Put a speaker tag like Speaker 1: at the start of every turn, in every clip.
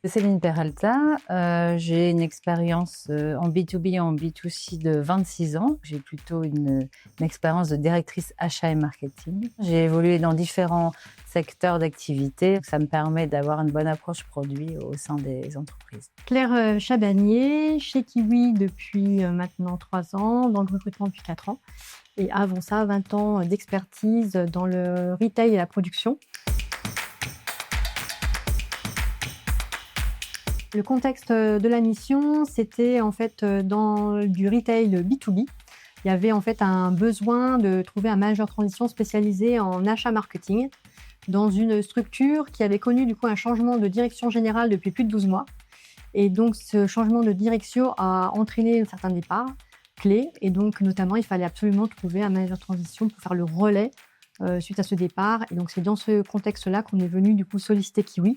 Speaker 1: Céline Peralta, j'ai une expérience en B2B et en B2C de 26 ans. J'ai plutôt une expérience de directrice achat et marketing. J'ai évolué dans différents secteurs d'activité. Ça me permet d'avoir une bonne approche produit au sein des entreprises.
Speaker 2: Claire Chabanier, chez Kiwi depuis maintenant 3 ans, dans le recrutement depuis 4 ans. Et avant ça, 20 ans d'expertise dans le retail et la production. Le contexte de la mission, c'était en fait dans du retail B2B. Il y avait en fait un besoin de trouver un manager transition spécialisé en achat marketing dans une structure qui avait connu du coup un changement de direction générale depuis plus de 12 mois. Et donc ce changement de direction a entraîné un certain départ clé. Et donc notamment, il fallait absolument trouver un manager transition pour faire le relais suite à ce départ. Et donc c'est dans ce contexte-là qu'on est venu du coup solliciter Kiwi.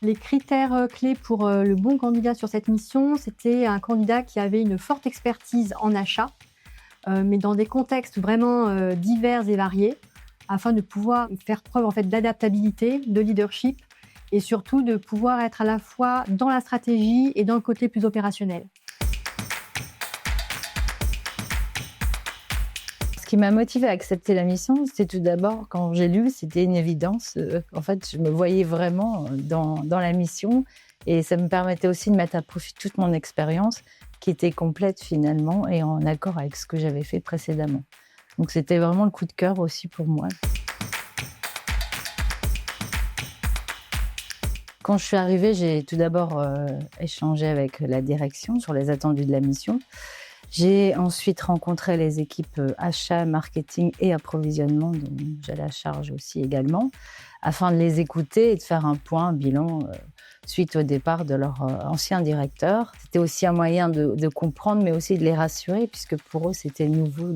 Speaker 2: Les critères clés pour le bon candidat sur cette mission, c'était un candidat qui avait une forte expertise en achat, mais dans des contextes vraiment divers et variés, afin de pouvoir faire preuve en fait d'adaptabilité, de leadership, et surtout de pouvoir être à la fois dans la stratégie et dans le côté plus opérationnel.
Speaker 1: Ce qui m'a motivée à accepter la mission, c'est tout d'abord, quand j'ai lu, c'était une évidence. En fait, je me voyais vraiment dans la mission et ça me permettait aussi de mettre à profit toute mon expérience qui était complète finalement et en accord avec ce que j'avais fait précédemment. Donc c'était vraiment le coup de cœur aussi pour moi. Quand je suis arrivée, j'ai tout d'abord échangé avec la direction sur les attendus de la mission. J'ai ensuite rencontré les équipes achat, marketing et approvisionnement, dont j'ai la charge aussi également, afin de les écouter et de faire un point, un bilan suite au départ de leur ancien directeur. C'était aussi un moyen de comprendre, mais aussi de les rassurer, puisque pour eux, c'était nouveau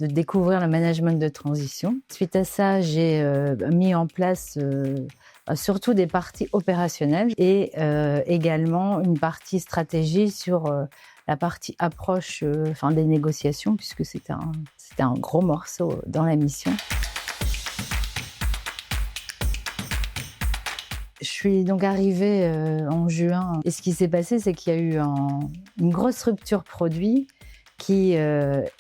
Speaker 1: de découvrir le management de transition. Suite à ça, j'ai mis en place surtout des parties opérationnelles et également une partie stratégie sur la partie approche des négociations, puisque c'était un gros morceau dans la mission. Je suis donc arrivée en juin. Et ce qui s'est passé, c'est qu'il y a eu une grosse rupture produit qui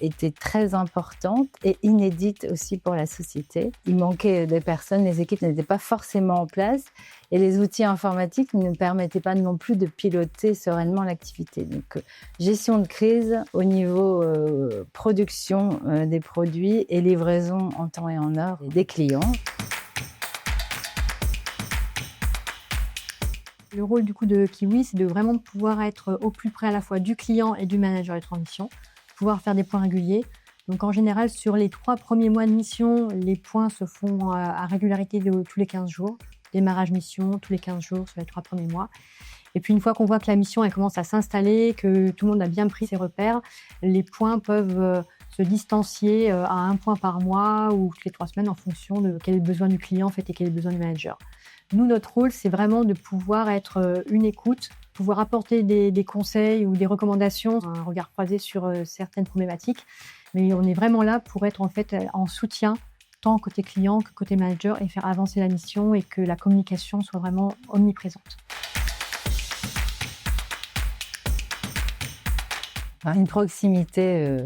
Speaker 1: était très importante et inédite aussi pour la société. Il manquait des personnes, les équipes n'étaient pas forcément en place et les outils informatiques ne permettaient pas non plus de piloter sereinement l'activité. Donc, gestion de crise au niveau production des produits et livraison en temps et en heure des clients.
Speaker 2: Le rôle du coup de Kiwi, c'est de vraiment pouvoir être au plus près à la fois du client et du manager de transition, pouvoir faire des points réguliers. Donc en général, sur les 3 premiers mois de mission, les points se font à régularité de tous les 15 jours. Démarrage mission, tous les 15 jours sur les 3 premiers mois. Et puis une fois qu'on voit que la mission elle commence à s'installer, que tout le monde a bien pris ses repères, les points peuvent se distancier à 1 point par mois ou toutes les 3 semaines en fonction de quel est le besoin du client en fait, et quel est le besoin du manager. Nous, notre rôle, c'est vraiment de pouvoir être une écoute, pouvoir apporter des conseils ou des recommandations, un regard croisé sur certaines problématiques. Mais on est vraiment là pour être en fait en soutien, tant côté client que côté manager, et faire avancer la mission et que la communication soit vraiment omniprésente.
Speaker 1: Une proximité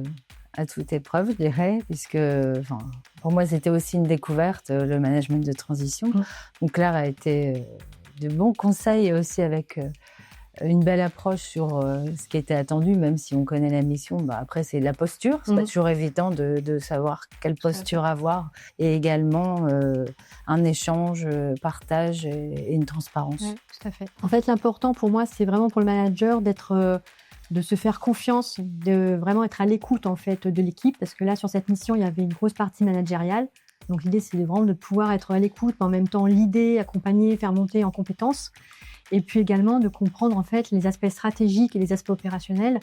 Speaker 1: à toute épreuve, je dirais, puisque pour moi, c'était aussi une découverte, le management de transition. Donc Claire a été de bons conseils et aussi avec une belle approche sur ce qui était attendu, même si on connaît la mission. Après, c'est la posture. C'est pas toujours évident de savoir quelle posture avoir. Et également un échange, partage et une transparence.
Speaker 2: Oui, tout à fait. En fait, l'important pour moi, c'est vraiment pour le manager de se faire confiance, de vraiment être à l'écoute en fait de l'équipe, parce que là sur cette mission il y avait une grosse partie managériale. Donc l'idée c'est vraiment de pouvoir être à l'écoute, mais en même temps l'idée, accompagner, faire monter en compétences, et puis également de comprendre en fait les aspects stratégiques et les aspects opérationnels,